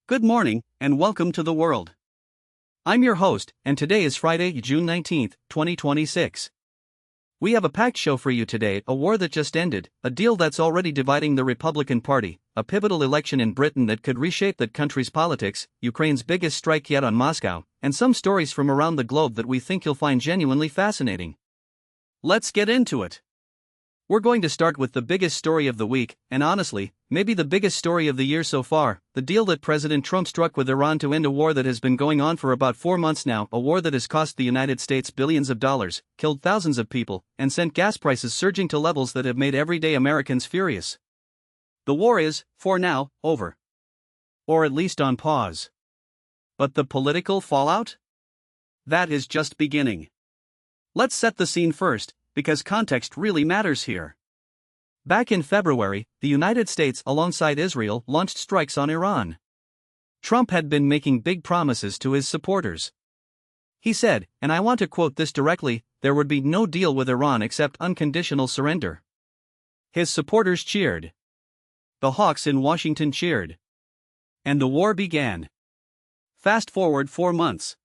Good morning, and welcome to the world. I'm your host, and today is Friday, June 19, 2026. We have a packed show for you today: a war that just ended, a deal that's already dividing the Republican Party, a pivotal election in Britain that could reshape that country's politics, Ukraine's biggest strike yet on Moscow, and some stories from around the globe that we think you'll find genuinely fascinating. Let's get into it. We're going to start with the biggest story of the week, and honestly, maybe the biggest story of the year so far: the deal that President Trump struck with Iran to end a war that has been going on for about 4 months now, a war that has cost the United States billions of dollars, killed thousands of people, and sent gas prices surging to levels that have made everyday Americans furious. The war is, for now, over. Or at least on pause. But the political fallout? That is just beginning. Let's set the scene first, because context really matters here. Back in February, the United States, alongside Israel, launched strikes on Iran. Trump had been making big promises to his supporters. He said, and I want to quote this directly, there would be no deal with Iran except unconditional surrender. His supporters cheered. The hawks in Washington cheered. And the war began. Fast forward 4 months.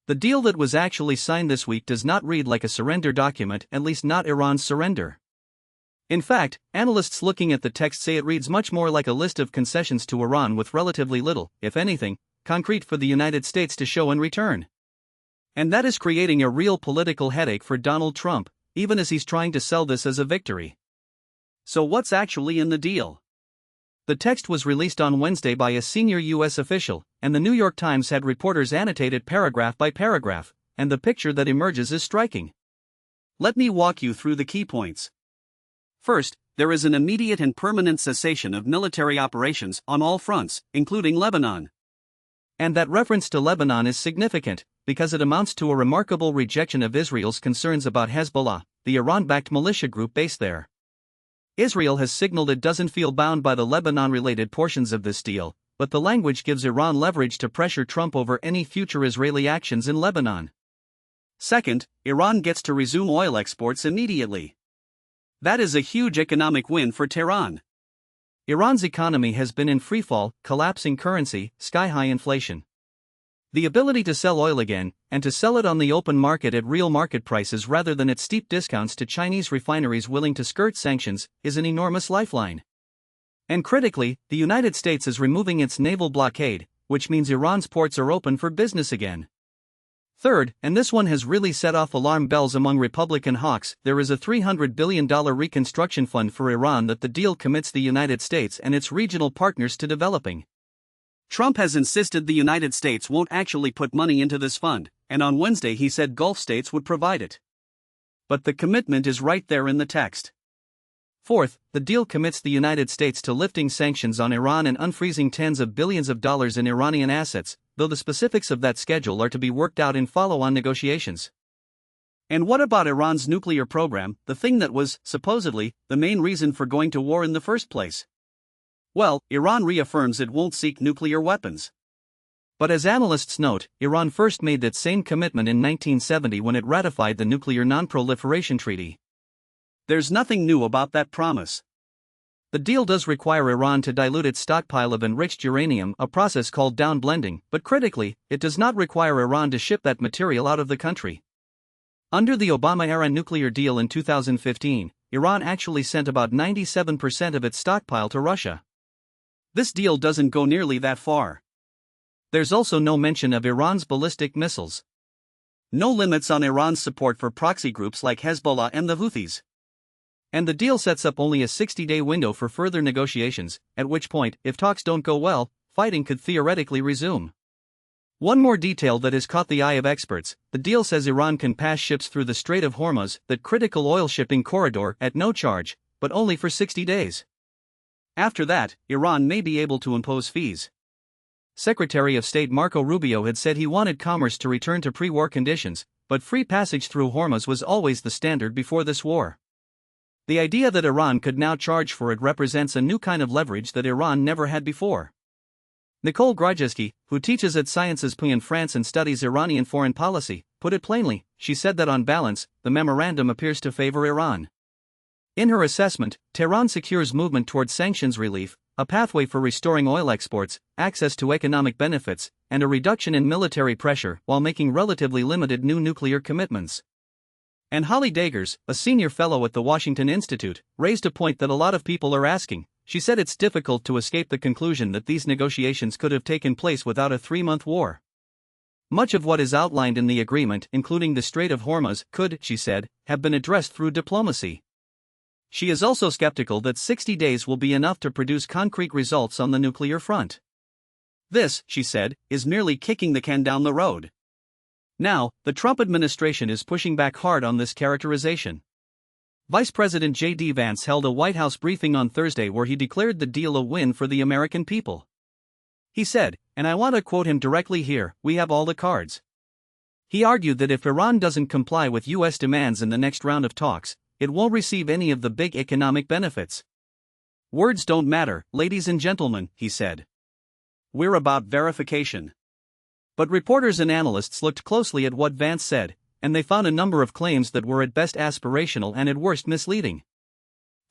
The deal that was actually signed this week does not read like a surrender document, at least not Iran's surrender. In fact, analysts looking at the text say it reads much more like a list of concessions to Iran with relatively little, if anything, concrete for the United States to show in return. And that is creating a real political headache for Donald Trump, even as he's trying to sell this as a victory. So what's actually in the deal? The text was released on Wednesday by a senior U.S. official, and the New York Times had reporters annotate it paragraph by paragraph, and the picture that emerges is striking. Let me walk you through the key points. First, there is an immediate and permanent cessation of military operations on all fronts, including Lebanon. And that reference to Lebanon is significant, because it amounts to a remarkable rejection of Israel's concerns about Hezbollah, the Iran-backed militia group based there. Israel has signaled it doesn't feel bound by the Lebanon-related portions of this deal, but the language gives Iran leverage to pressure Trump over any future Israeli actions in Lebanon. Second, Iran gets to resume oil exports immediately. That is a huge economic win for Tehran. Iran's economy has been in freefall, collapsing currency, sky-high inflation. The ability to sell oil again, and to sell it on the open market at real market prices rather than at steep discounts to Chinese refineries willing to skirt sanctions, is an enormous lifeline. And critically, the United States is removing its naval blockade, which means Iran's ports are open for business again. Third, and this one has really set off alarm bells among Republican hawks, there is a $300 billion reconstruction fund for Iran that the deal commits the United States and its regional partners to developing. Trump has insisted the United States won't actually put money into this fund, and on Wednesday he said Gulf states would provide it. But the commitment is right there in the text. Fourth, the deal commits the United States to lifting sanctions on Iran and unfreezing tens of billions of dollars in Iranian assets, though the specifics of that schedule are to be worked out in follow-on negotiations. And what about Iran's nuclear program, the thing that was, supposedly, the main reason for going to war in the first place? Well, Iran reaffirms it won't seek nuclear weapons. But as analysts note, Iran first made that same commitment in 1970 when it ratified the Nuclear Non-Proliferation Treaty. There's nothing new about that promise. The deal does require Iran to dilute its stockpile of enriched uranium, a process called downblending, but critically, it does not require Iran to ship that material out of the country. Under the Obama-era nuclear deal in 2015, Iran actually sent about 97% of its stockpile to Russia. This deal doesn't go nearly that far. There's also no mention of Iran's ballistic missiles. No limits on Iran's support for proxy groups like Hezbollah and the Houthis. And the deal sets up only a 60-day window for further negotiations, at which point, if talks don't go well, fighting could theoretically resume. One more detail that has caught the eye of experts: the deal says Iran can pass ships through the Strait of Hormuz, that critical oil shipping corridor, at no charge, but only for 60 days. After that, Iran may be able to impose fees. Secretary of State Marco Rubio had said he wanted commerce to return to pre-war conditions, but free passage through Hormuz was always the standard before this war. The idea that Iran could now charge for it represents a new kind of leverage that Iran never had before. Nicole Grajewski, who teaches at Sciences Po in France and studies Iranian foreign policy, put it plainly. She said that on balance, the memorandum appears to favor Iran. In her assessment, Tehran secures movement towards sanctions relief, a pathway for restoring oil exports, access to economic benefits, and a reduction in military pressure while making relatively limited new nuclear commitments. And Holly Dagers, a senior fellow at the Washington Institute, raised a point that a lot of people are asking. She said it's difficult to escape the conclusion that these negotiations could have taken place without a 3-month war. Much of what is outlined in the agreement, including the Strait of Hormuz, could, she said, have been addressed through diplomacy. She is also skeptical that 60 days will be enough to produce concrete results on the nuclear front. This, she said, is merely kicking the can down the road. Now, the Trump administration is pushing back hard on this characterization. Vice President J.D. Vance held a White House briefing on Thursday where he declared the deal a win for the American people. He said, and I want to quote him directly here, "We have all the cards." He argued that if Iran doesn't comply with U.S. demands in the next round of talks, it won't receive any of the big economic benefits. Words don't matter, ladies and gentlemen, he said. We're about verification. But reporters and analysts looked closely at what Vance said, and they found a number of claims that were at best aspirational and at worst misleading.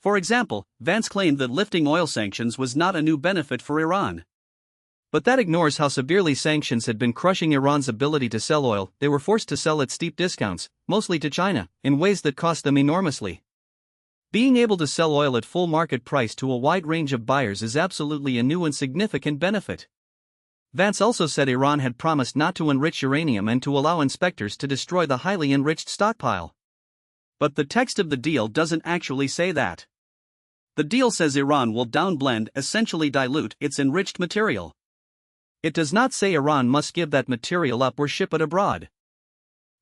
For example, Vance claimed that lifting oil sanctions was not a new benefit for Iran. But that ignores how severely sanctions had been crushing Iran's ability to sell oil. They were forced to sell at steep discounts, mostly to China, in ways that cost them enormously. Being able to sell oil at full market price to a wide range of buyers is absolutely a new and significant benefit. Vance also said Iran had promised not to enrich uranium and to allow inspectors to destroy the highly enriched stockpile. But the text of the deal doesn't actually say that. The deal says Iran will downblend, essentially dilute, its enriched material. It does not say Iran must give that material up or ship it abroad.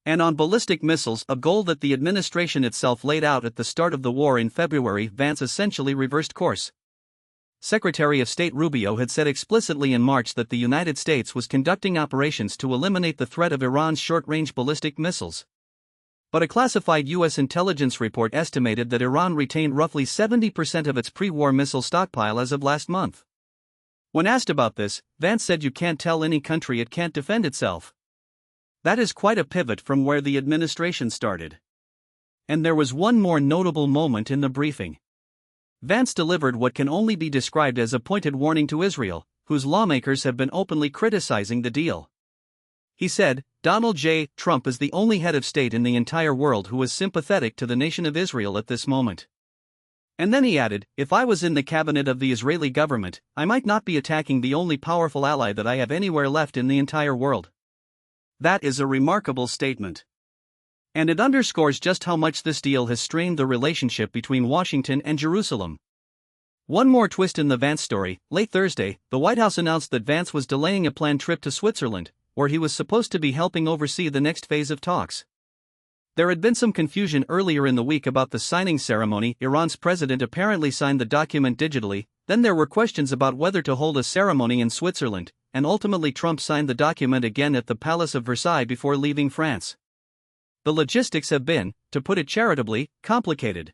And on ballistic missiles, a goal that the administration itself laid out at the start of the war in February, Vance essentially reversed course. Secretary of State Rubio had said explicitly in March that the United States was conducting operations to eliminate the threat of Iran's short-range ballistic missiles. But a classified U.S. intelligence report estimated that Iran retained roughly 70% of its pre-war missile stockpile as of last month. When asked about this, Vance said you can't tell any country it can't defend itself. That is quite a pivot from where the administration started. And there was one more notable moment in the briefing. Vance delivered what can only be described as a pointed warning to Israel, whose lawmakers have been openly criticizing the deal. He said, Donald J. Trump is the only head of state in the entire world who is sympathetic to the nation of Israel at this moment. And then he added, if I was in the cabinet of the Israeli government, I might not be attacking the only powerful ally that I have anywhere left in the entire world. That is a remarkable statement. And it underscores just how much this deal has strained the relationship between Washington and Jerusalem. One more twist in the Vance story. Late Thursday, the White House announced that Vance was delaying a planned trip to Switzerland, where he was supposed to be helping oversee the next phase of talks. There had been some confusion earlier in the week about the signing ceremony. Iran's president apparently signed the document digitally, then there were questions about whether to hold a ceremony in Switzerland, and ultimately Trump signed the document again at the Palace of Versailles before leaving France. The logistics have been, to put it charitably, complicated.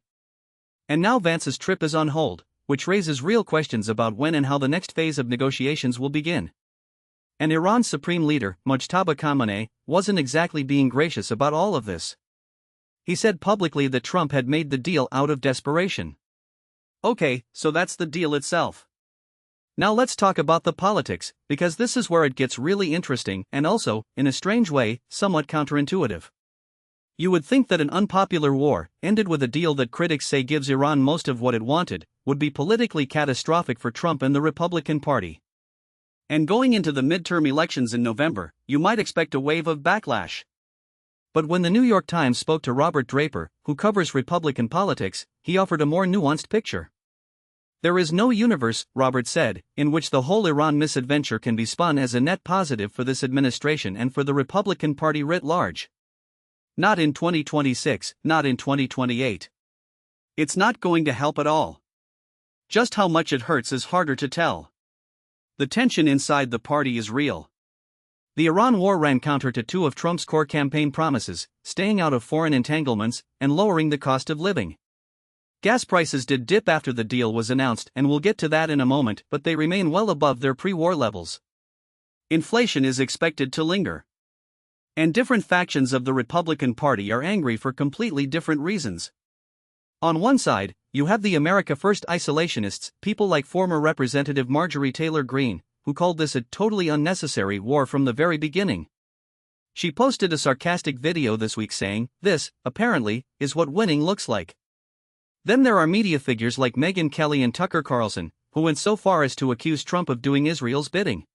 And now Vance's trip is on hold, which raises real questions about when and how the next phase of negotiations will begin. And Iran's supreme leader, Mojtaba Khamenei, wasn't exactly being gracious about all of this. He said publicly that Trump had made the deal out of desperation. Okay, so that's the deal itself. Now let's talk about the politics, because this is where it gets really interesting and also, in a strange way, somewhat counterintuitive. You would think that an unpopular war, ended with a deal that critics say gives Iran most of what it wanted, would be politically catastrophic for Trump and the Republican Party. And going into the midterm elections in November, you might expect a wave of backlash. But when the New York Times spoke to Robert Draper, who covers Republican politics, he offered a more nuanced picture. There is no universe, Robert said, in which the whole Iran misadventure can be spun as a net positive for this administration and for the Republican Party writ large. Not in 2026, not in 2028. It's not going to help at all. Just how much it hurts is harder to tell. The tension inside the party is real. The Iran war ran counter to two of Trump's core campaign promises, staying out of foreign entanglements and lowering the cost of living. Gas prices did dip after the deal was announced, and we'll get to that in a moment, but they remain well above their pre-war levels. Inflation is expected to linger. And different factions of the Republican Party are angry for completely different reasons. On one side, you have the America First isolationists, people like former Representative Marjorie Taylor Greene, who called this a totally unnecessary war from the very beginning. She posted a sarcastic video this week saying, "This, apparently, is what winning looks like." Then there are media figures like Megyn Kelly and Tucker Carlson, who went so far as to accuse Trump of doing Israel's bidding.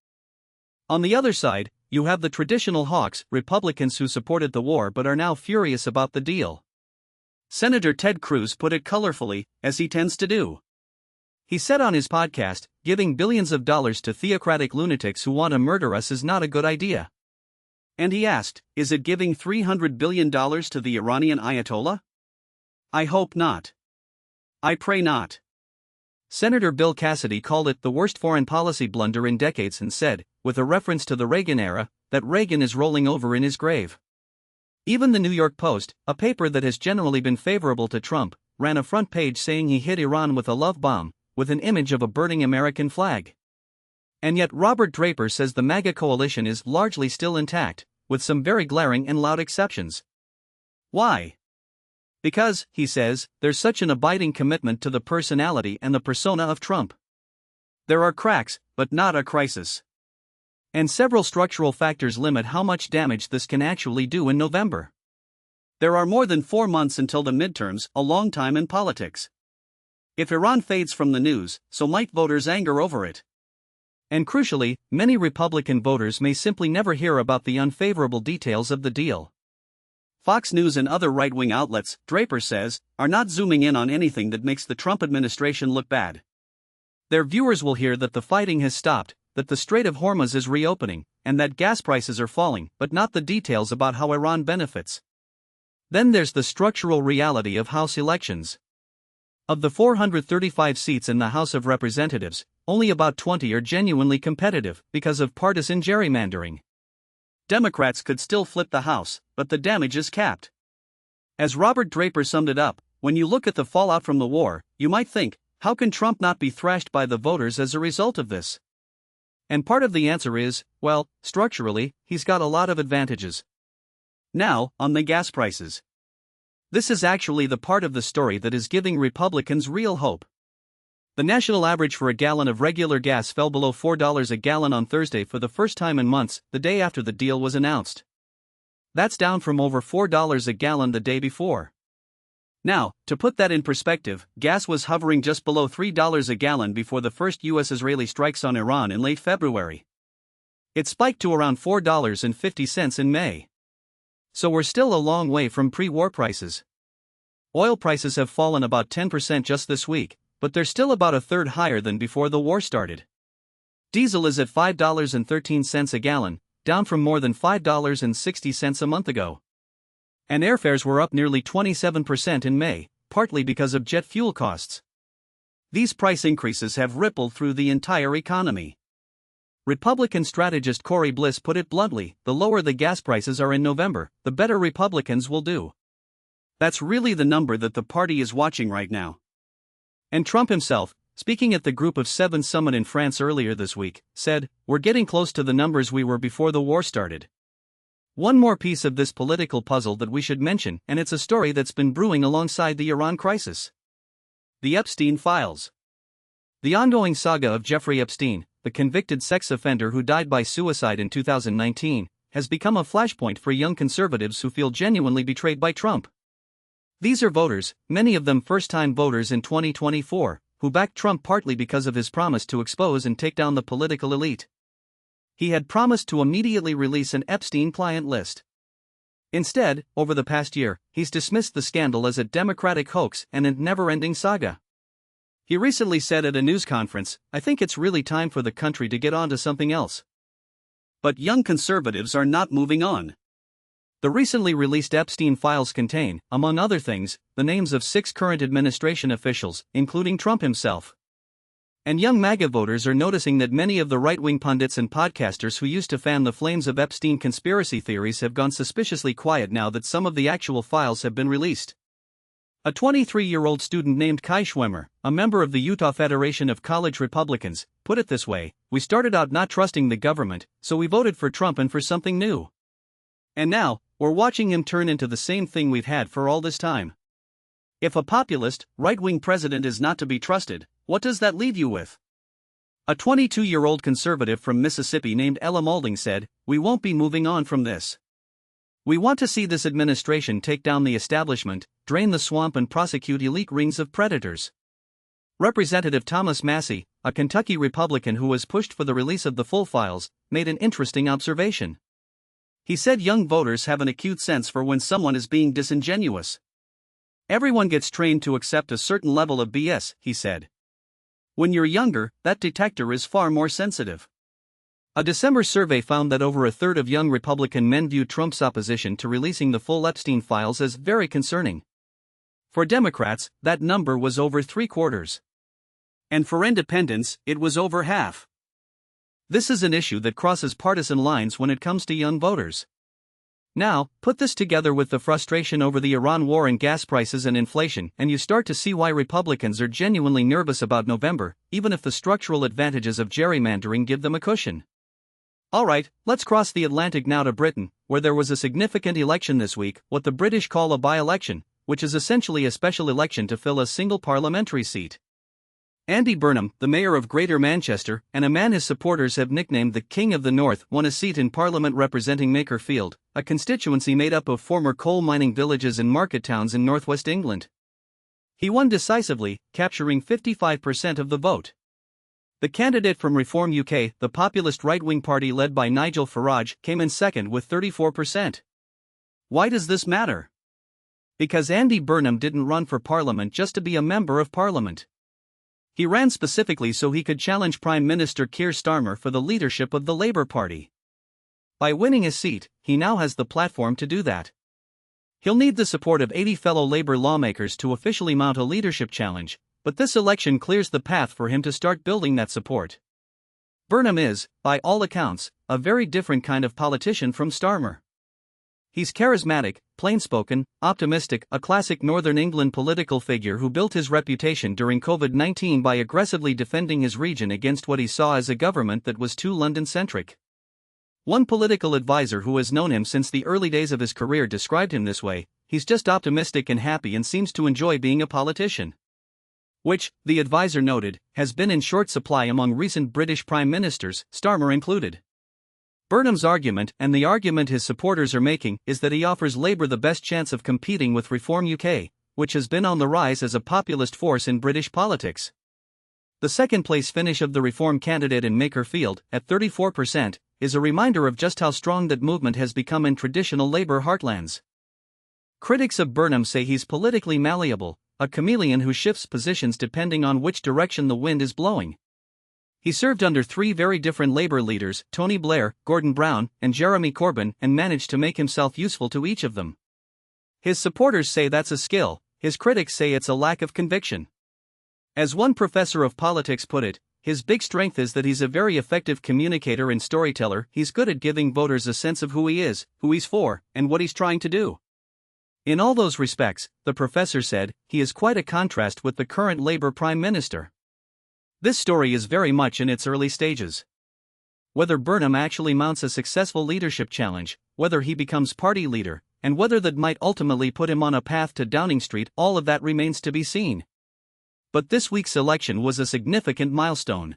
On the other side, you have the traditional hawks, Republicans who supported the war but are now furious about the deal. Senator Ted Cruz put it colorfully, as he tends to do. He said on his podcast, "Giving billions of dollars to theocratic lunatics who want to murder us is not a good idea." And he asked, "Is it giving $300 billion to the Iranian Ayatollah? I hope not. I pray not." Senator Bill Cassidy called it the worst foreign policy blunder in decades and said, with a reference to the Reagan era, that Reagan is rolling over in his grave. Even the New York Post, a paper that has generally been favorable to Trump, ran a front page saying he hit Iran with a love bomb, with an image of a burning American flag. And yet Robert Draper says the MAGA coalition is largely still intact, with some very glaring and loud exceptions. Why? Because, he says, there's such an abiding commitment to the personality and the persona of Trump. There are cracks, but not a crisis. And several structural factors limit how much damage this can actually do in November. There are more than 4 months until the midterms, a long time in politics. If Iran fades from the news, so might voters' anger over it. And crucially, many Republican voters may simply never hear about the unfavorable details of the deal. Fox News and other right-wing outlets, Draper says, are not zooming in on anything that makes the Trump administration look bad. Their viewers will hear that the fighting has stopped, that the Strait of Hormuz is reopening, and that gas prices are falling, but not the details about how Iran benefits. Then there's the structural reality of House elections. Of the 435 seats in the House of Representatives, only about 20 are genuinely competitive because of partisan gerrymandering. Democrats could still flip the House, but the damage is capped. As Robert Draper summed it up, when you look at the fallout from the war, you might think, how can Trump not be thrashed by the voters as a result of this? And part of the answer is, well, structurally, he's got a lot of advantages. Now, on the gas prices. This is actually the part of the story that is giving Republicans real hope. The national average for a gallon of regular gas fell below $4 a gallon on Thursday for the first time in months, the day after the deal was announced. That's down from over $4 a gallon the day before. Now, to put that in perspective, gas was hovering just below $3 a gallon before the first U.S.-Israeli strikes on Iran in late February. It spiked to around $4.50 in May. So we're still a long way from pre-war prices. Oil prices have fallen about 10% just this week, but they're still about a third higher than before the war started. Diesel is at $5.13 a gallon, down from more than $5.60 a month ago. And airfares were up nearly 27% in May, partly because of jet fuel costs. These price increases have rippled through the entire economy. Republican strategist Corey Bliss put it bluntly, the lower the gas prices are in November, the better Republicans will do. That's really the number that the party is watching right now. And Trump himself, speaking at the Group of Seven summit in France earlier this week, said, "We're getting close to the numbers we were before the war started." One more piece of this political puzzle that we should mention, and it's a story that's been brewing alongside the Iran crisis. The Epstein files. The ongoing saga of Jeffrey Epstein, the convicted sex offender who died by suicide in 2019, has become a flashpoint for young conservatives who feel genuinely betrayed by Trump. These are voters, many of them first-time voters in 2024, who backed Trump partly because of his promise to expose and take down the political elite. He had promised to immediately release an Epstein client list. Instead, over the past year, he's dismissed the scandal as a Democratic hoax and a never-ending saga. He recently said at a news conference, "I think it's really time for the country to get on to something else." But young conservatives are not moving on. The recently released Epstein files contain, among other things, the names of 6 current administration officials, including Trump himself. And young MAGA voters are noticing that many of the right-wing pundits and podcasters who used to fan the flames of Epstein conspiracy theories have gone suspiciously quiet now that some of the actual files have been released. A 23-year-old student named Kai Schwimmer, a member of the Utah Federation of College Republicans, put it this way, "We started out not trusting the government, so we voted for Trump and for something new. And now, we're watching him turn into the same thing we've had for all this time." If a populist, right-wing president is not to be trusted, what does that leave you with? A 22-year-old conservative from Mississippi named Ella Moulding said, "We won't be moving on from this. We want to see this administration take down the establishment, drain the swamp and prosecute elite rings of predators." Representative Thomas Massey, a Kentucky Republican who was pushed for the release of the full files, made an interesting observation. He said young voters have an acute sense for when someone is being disingenuous. "Everyone gets trained to accept a certain level of BS," he said. "When you're younger, that detector is far more sensitive." A December survey found that over a third of young Republican men viewed Trump's opposition to releasing the full Epstein files as very concerning. For Democrats, that number was over 3/4. And for independents, it was over half. This is an issue that crosses partisan lines when it comes to young voters. Now, put this together with the frustration over the Iran war and gas prices and inflation, and you start to see why Republicans are genuinely nervous about November, even if the structural advantages of gerrymandering give them a cushion. Alright, let's cross the Atlantic now to Britain, where there was a significant election this week, what the British call a by-election, which is essentially a special election to fill a single parliamentary seat. Andy Burnham, the mayor of Greater Manchester, and a man his supporters have nicknamed the King of the North, won a seat in Parliament representing Makerfield, a constituency made up of former coal mining villages and market towns in northwest England. He won decisively, capturing 55% of the vote. The candidate from Reform UK, the populist right-wing party led by Nigel Farage, came in second with 34%. Why does this matter? Because Andy Burnham didn't run for Parliament just to be a member of Parliament. He ran specifically so he could challenge Prime Minister Keir Starmer for the leadership of the Labour Party. By winning his seat, he now has the platform to do that. He'll need the support of 80 fellow Labour lawmakers to officially mount a leadership challenge, but this election clears the path for him to start building that support. Burnham is, by all accounts, a very different kind of politician from Starmer. He's charismatic, plain-spoken, optimistic, a classic Northern England political figure who built his reputation during COVID-19 by aggressively defending his region against what he saw as a government that was too London-centric. One political advisor who has known him since the early days of his career described him this way: "He's just optimistic and happy and seems to enjoy being a politician." Which, the advisor noted, has been in short supply among recent British prime ministers, Starmer included. Burnham's argument, and the argument his supporters are making, is that he offers Labour the best chance of competing with Reform UK, which has been on the rise as a populist force in British politics. The second-place finish of the Reform candidate in Makerfield, at 34%, is a reminder of just how strong that movement has become in traditional Labour heartlands. Critics of Burnham say he's politically malleable, a chameleon who shifts positions depending on which direction the wind is blowing. He served under three very different Labour leaders, Tony Blair, Gordon Brown, and Jeremy Corbyn, and managed to make himself useful to each of them. His supporters say that's a skill, his critics say it's a lack of conviction. As one professor of politics put it, his big strength is that he's a very effective communicator and storyteller. He's good at giving voters a sense of who he is, who he's for, and what he's trying to do. In all those respects, the professor said, he is quite a contrast with the current Labour Prime Minister. This story is very much in its early stages. Whether Burnham actually mounts a successful leadership challenge, whether he becomes party leader, and whether that might ultimately put him on a path to Downing Street, all of that remains to be seen. But this week's election was a significant milestone.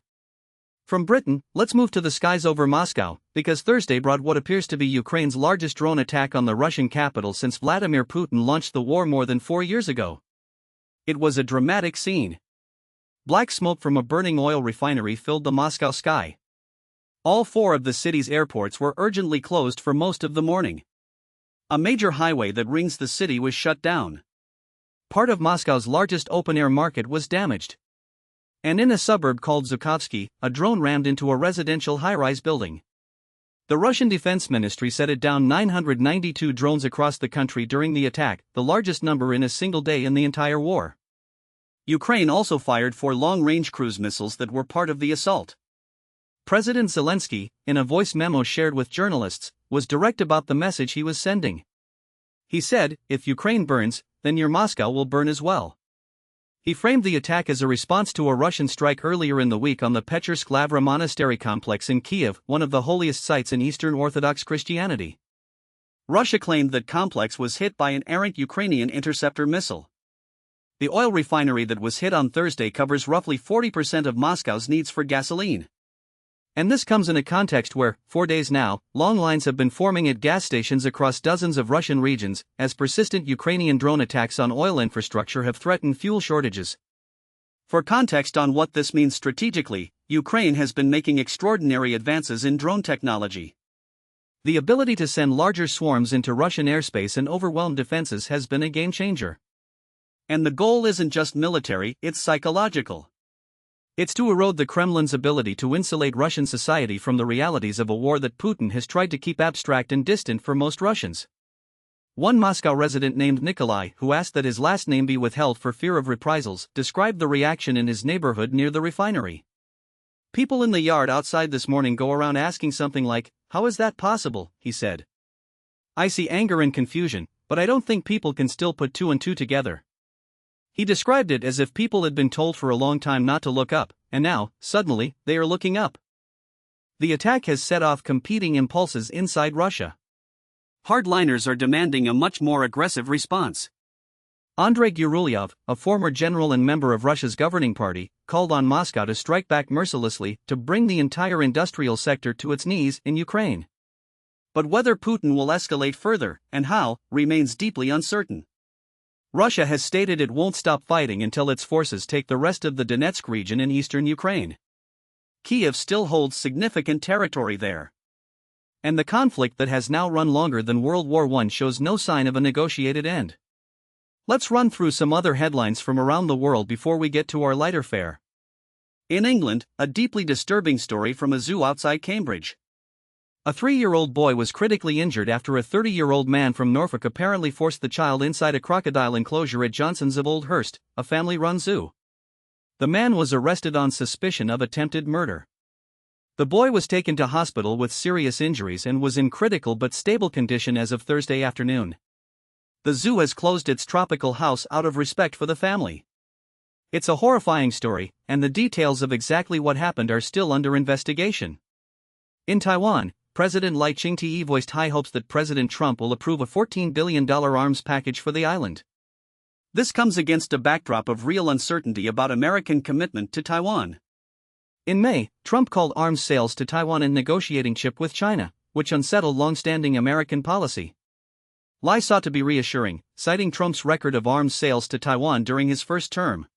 From Britain, let's move to the skies over Moscow, because Thursday brought what appears to be Ukraine's largest drone attack on the Russian capital since Vladimir Putin launched the war more than 4 years ago. It was a dramatic scene. Black smoke from a burning oil refinery filled the Moscow sky. All 4 of the city's airports were urgently closed for most of the morning. A major highway that rings the city was shut down. Part of Moscow's largest open-air market was damaged. And in a suburb called Zhukovsky, a drone rammed into a residential high-rise building. The Russian Defense Ministry said it downed 992 drones across the country during the attack, the largest number in a single day in the entire war. Ukraine also fired 4 long-range cruise missiles that were part of the assault. President Zelensky, in a voice memo shared with journalists, was direct about the message he was sending. He said, "If Ukraine burns, then your Moscow will burn as well." He framed the attack as a response to a Russian strike earlier in the week on the Pechersk Lavra monastery complex in Kiev, one of the holiest sites in Eastern Orthodox Christianity. Russia claimed that complex was hit by an errant Ukrainian interceptor missile. the oil refinery that was hit on Thursday covers roughly 40% of Moscow's needs for gasoline. And this comes in a context where, 4 days now, long lines have been forming at gas stations across dozens of Russian regions, as persistent Ukrainian drone attacks on oil infrastructure have threatened fuel shortages. For context on what this means strategically, Ukraine has been making extraordinary advances in drone technology. The ability to send larger swarms into Russian airspace and overwhelm defenses has been a game-changer. And the goal isn't just military, it's psychological. It's to erode the Kremlin's ability to insulate Russian society from the realities of a war that Putin has tried to keep abstract and distant for most Russians. One Moscow resident named Nikolai, who asked that his last name be withheld for fear of reprisals, described the reaction in his neighborhood near the refinery. "People in the yard outside this morning go around asking something like, 'How is that possible?' he said. 'I see anger and confusion, but I don't think people can still put two and two together.' He described it as if people had been told for a long time not to look up, and now, suddenly, they are looking up. The attack has set off competing impulses inside Russia. Hardliners are demanding a much more aggressive response. Andrei Gurylev, a former general and member of Russia's governing party, called on Moscow to strike back mercilessly to bring the entire industrial sector to its knees in Ukraine. But whether Putin will escalate further, and how, remains deeply uncertain. Russia has stated it won't stop fighting until its forces take the rest of the Donetsk region in eastern Ukraine. Kiev still holds significant territory there. And the conflict that has now run longer than World War I shows no sign of a negotiated end. Let's run through some other headlines from around the world before we get to our lighter fare. In England, a deeply disturbing story from a zoo outside Cambridge. A 3-year-old boy was critically injured after a 30-year-old man from Norfolk apparently forced the child inside a crocodile enclosure at Johnson's of Old Hurst, a family-run zoo. The man was arrested on suspicion of attempted murder. The boy was taken to hospital with serious injuries and was in critical but stable condition as of Thursday afternoon. The zoo has closed its tropical house out of respect for the family. It's a horrifying story, and the details of exactly what happened are still under investigation. In Taiwan, President Lai Ching-te voiced high hopes that President Trump will approve a $14 billion arms package for the island. This comes against a backdrop of real uncertainty about American commitment to Taiwan. In May, Trump called arms sales to Taiwan a negotiating chip with China, which unsettled long-standing American policy. Lai sought to be reassuring, citing Trump's record of arms sales to Taiwan during his first term.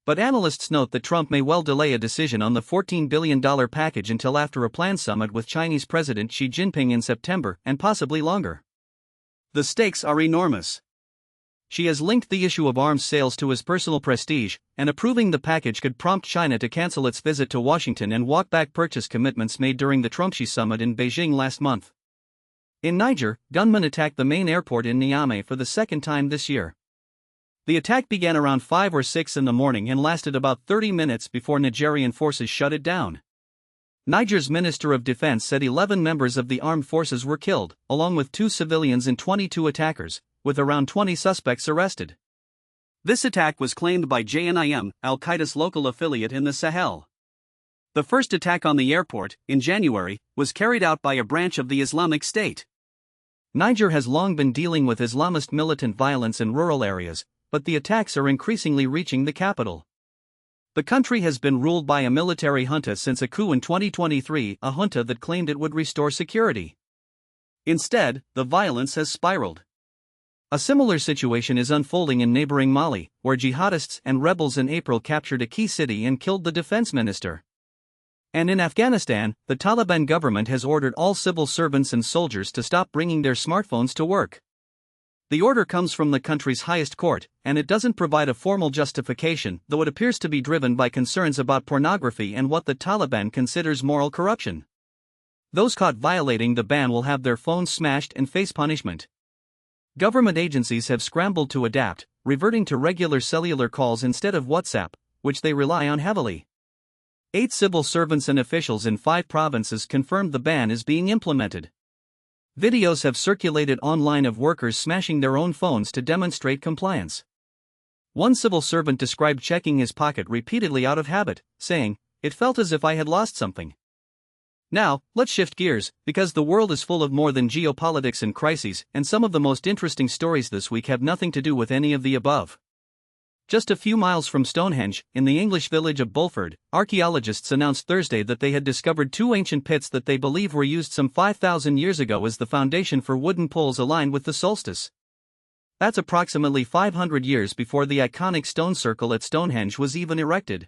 But analysts note that Trump may well delay a decision on the $14 billion package until after a planned summit with Chinese President Xi Jinping in September and possibly longer. The stakes are enormous. Xi has linked the issue of arms sales to his personal prestige, and approving the package could prompt China to cancel its visit to Washington and walk back purchase commitments made during the Trump-Xi summit in Beijing last month. In Niger, gunmen attacked the main airport in Niamey for the second time this year. The attack began around 5 or 6 in the morning and lasted about 30 minutes before Nigerian forces shut it down. Niger's Minister of Defense said 11 members of the armed forces were killed, along with 2 civilians and 22 attackers, with around 20 suspects arrested. This attack was claimed by JNIM, al-Qaeda's local affiliate in the Sahel. The first attack on the airport, in January, was carried out by a branch of the Islamic State. Niger has long been dealing with Islamist militant violence in rural areas, but the attacks are increasingly reaching the capital. The country has been ruled by a military junta since a coup in 2023, a junta that claimed it would restore security. Instead, the violence has spiraled. A similar situation is unfolding in neighboring Mali, where jihadists and rebels in April captured a key city and killed the defense minister. And in Afghanistan, the Taliban government has ordered all civil servants and soldiers to stop bringing their smartphones to work. The order comes from the country's highest court, and it doesn't provide a formal justification, though it appears to be driven by concerns about pornography and what the Taliban considers moral corruption. Those caught violating the ban will have their phones smashed and face punishment. Government agencies have scrambled to adapt, reverting to regular cellular calls instead of WhatsApp, which they rely on heavily. 8 civil servants and officials in 5 provinces confirmed the ban is being implemented. Videos have circulated online of workers smashing their own phones to demonstrate compliance. One civil servant described checking his pocket repeatedly out of habit, saying, "It felt as if I had lost something." Now, let's shift gears, because the world is full of more than geopolitics and crises, and some of the most interesting stories this week have nothing to do with any of the above. Just a few miles from Stonehenge, in the English village of Bulford, archaeologists announced Thursday that they had discovered two ancient pits that they believe were used some 5,000 years ago as the foundation for wooden poles aligned with the solstice. That's approximately 500 years before the iconic stone circle at Stonehenge was even erected.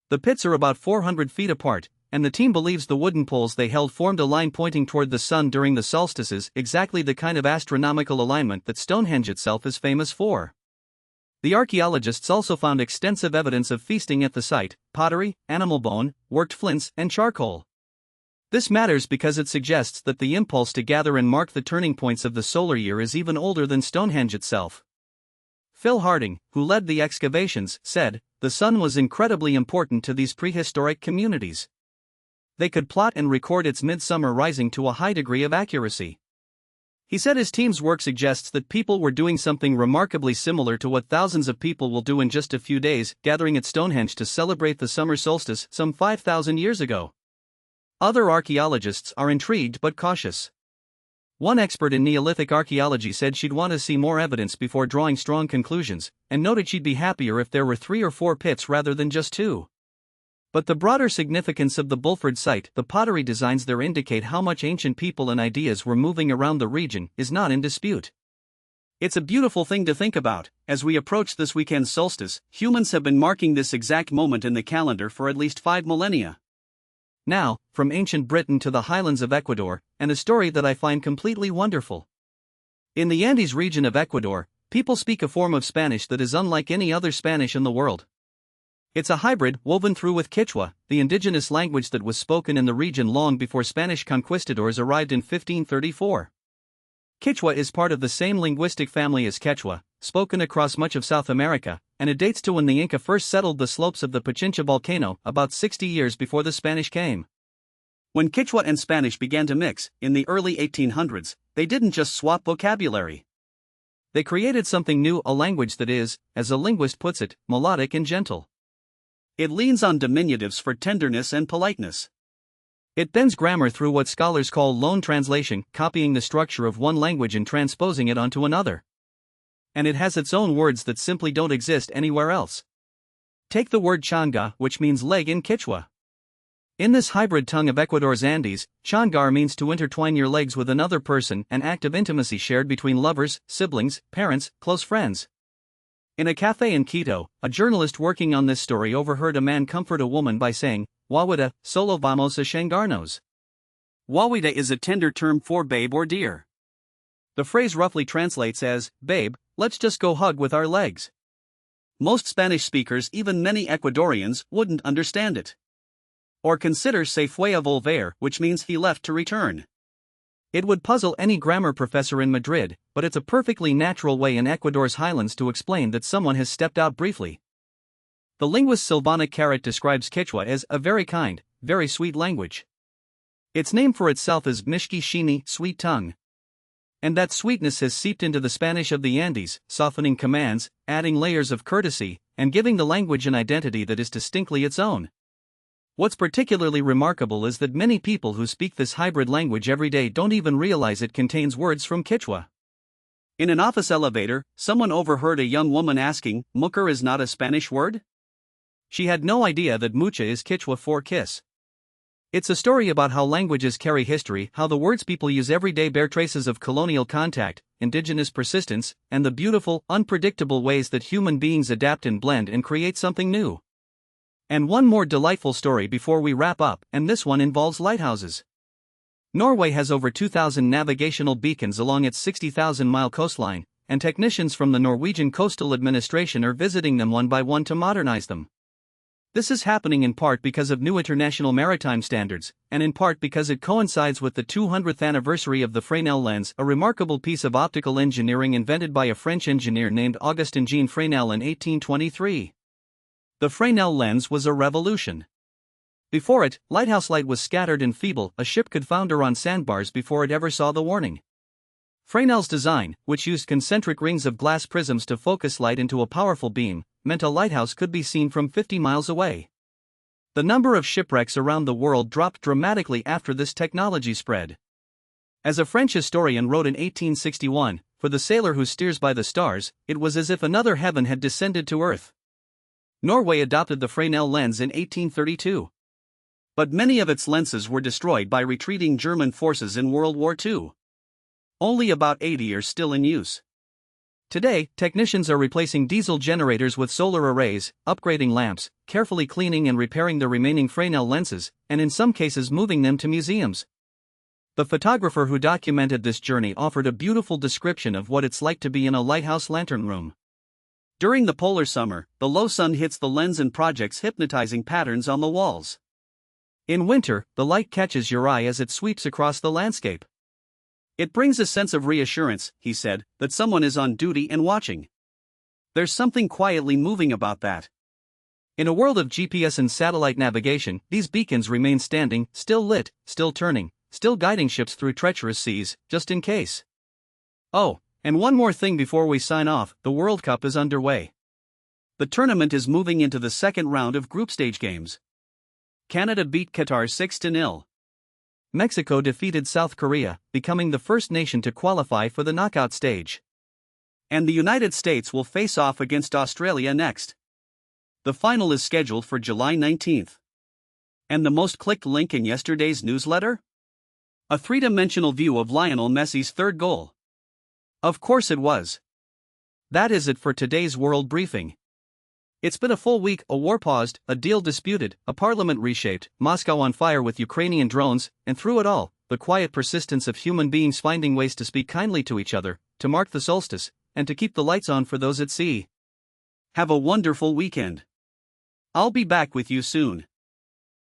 The pits are about 400 feet apart, and the team believes the wooden poles they held formed a line pointing toward the sun during the solstices, exactly the kind of astronomical alignment that Stonehenge itself is famous for. The archaeologists also found extensive evidence of feasting at the site: pottery, animal bone, worked flints, and charcoal. This matters because it suggests that the impulse to gather and mark the turning points of the solar year is even older than Stonehenge itself. Phil Harding, who led the excavations, said, "The sun was incredibly important to these prehistoric communities. They could plot and record its midsummer rising to a high degree of accuracy." He said his team's work suggests that people were doing something remarkably similar to what thousands of people will do in just a few days, gathering at Stonehenge to celebrate the summer solstice some 5,000 years ago. Other archaeologists are intrigued but cautious. One expert in Neolithic archaeology said she'd want to see more evidence before drawing strong conclusions, and noted she'd be happier if there were 3 or 4 pits rather than just 2. But the broader significance of the Bulford site, the pottery designs there indicate how much ancient people and ideas were moving around the region, is not in dispute. It's a beautiful thing to think about. As we approach this weekend's solstice, humans have been marking this exact moment in the calendar for at least 5 millennia. Now, from ancient Britain to the highlands of Ecuador, and a story that I find completely wonderful. In the Andes region of Ecuador, people speak a form of Spanish that is unlike any other Spanish in the world. It's a hybrid woven through with Quechua, the indigenous language that was spoken in the region long before Spanish conquistadors arrived in 1534. Quechua is part of the same linguistic family as Quechua, spoken across much of South America, and it dates to when the Inca first settled the slopes of the Pichincha volcano about 60 years before the Spanish came. When Quechua and Spanish began to mix, in the early 1800s, they didn't just swap vocabulary. They created something new, a language that is, as a linguist puts it, melodic and gentle. It leans on diminutives for tenderness and politeness. It bends grammar through what scholars call loan translation, copying the structure of one language and transposing it onto another. And it has its own words that simply don't exist anywhere else. Take the word changa, which means leg in Quechua. In this hybrid tongue of Ecuador's Andes, changar means to intertwine your legs with another person, an act of intimacy shared between lovers, siblings, parents, close friends. In a cafe in Quito, a journalist working on this story overheard a man comfort a woman by saying, "Wawida, solo vamos a changarnos." Wawida is a tender term for babe or dear. The phrase roughly translates as, "Babe, let's just go hug with our legs." Most Spanish speakers, even many Ecuadorians, wouldn't understand it. Or consider "se fue a volver," which means he left to return. It would puzzle any grammar professor in Madrid, but it's a perfectly natural way in Ecuador's highlands to explain that someone has stepped out briefly. The linguist Silvana Carrot describes Quechua as a very kind, very sweet language. Its name for itself is Mishki Shini, sweet tongue. And that sweetness has seeped into the Spanish of the Andes, softening commands, adding layers of courtesy, and giving the language an identity that is distinctly its own. What's particularly remarkable is that many people who speak this hybrid language every day don't even realize it contains words from Quechua. In an office elevator, someone overheard a young woman asking, "Mujer is not a Spanish word?" She had no idea that mucha is Quechua for kiss. It's a story about how languages carry history, how the words people use every day bear traces of colonial contact, indigenous persistence, and the beautiful, unpredictable ways that human beings adapt and blend and create something new. And one more delightful story before we wrap up, and this one involves lighthouses. Norway has over 2,000 navigational beacons along its 60,000-mile coastline, and technicians from the Norwegian Coastal Administration are visiting them one by one to modernize them. This is happening in part because of new international maritime standards, and in part because it coincides with the 200th anniversary of the Fresnel lens, a remarkable piece of optical engineering invented by a French engineer named Augustin-Jean Fresnel in 1823. The Fresnel lens was a revolution. Before it, lighthouse light was scattered and feeble, a ship could founder on sandbars before it ever saw the warning. Fresnel's design, which used concentric rings of glass prisms to focus light into a powerful beam, meant a lighthouse could be seen from 50 miles away. The number of shipwrecks around the world dropped dramatically after this technology spread. As a French historian wrote in 1861, for the sailor who steers by the stars, it was as if another heaven had descended to earth. Norway adopted the Fresnel lens in 1832. But many of its lenses were destroyed by retreating German forces in World War II. Only about 80 are still in use. Today, technicians are replacing diesel generators with solar arrays, upgrading lamps, carefully cleaning and repairing the remaining Fresnel lenses, and in some cases moving them to museums. The photographer who documented this journey offered a beautiful description of what it's like to be in a lighthouse lantern room. During the polar summer, the low sun hits the lens and projects hypnotizing patterns on the walls. In winter, the light catches your eye as it sweeps across the landscape. It brings a sense of reassurance, he said, that someone is on duty and watching. There's something quietly moving about that. In a world of GPS and satellite navigation, these beacons remain standing, still lit, still turning, still guiding ships through treacherous seas, just in case. Oh, and one more thing before we sign off, the World Cup is underway. The tournament is moving into the second round of group stage games. Canada beat Qatar 6-0. Mexico defeated South Korea, becoming the first nation to qualify for the knockout stage. And the United States will face off against Australia next. The final is scheduled for July 19th. And the most clicked link in yesterday's newsletter? A three-dimensional view of Lionel Messi's third goal. Of course it was. That is it for today's World Briefing. It's been a full week, a war paused, a deal disputed, a parliament reshaped, Moscow on fire with Ukrainian drones, and through it all, the quiet persistence of human beings finding ways to speak kindly to each other, to mark the solstice, and to keep the lights on for those at sea. Have a wonderful weekend. I'll be back with you soon.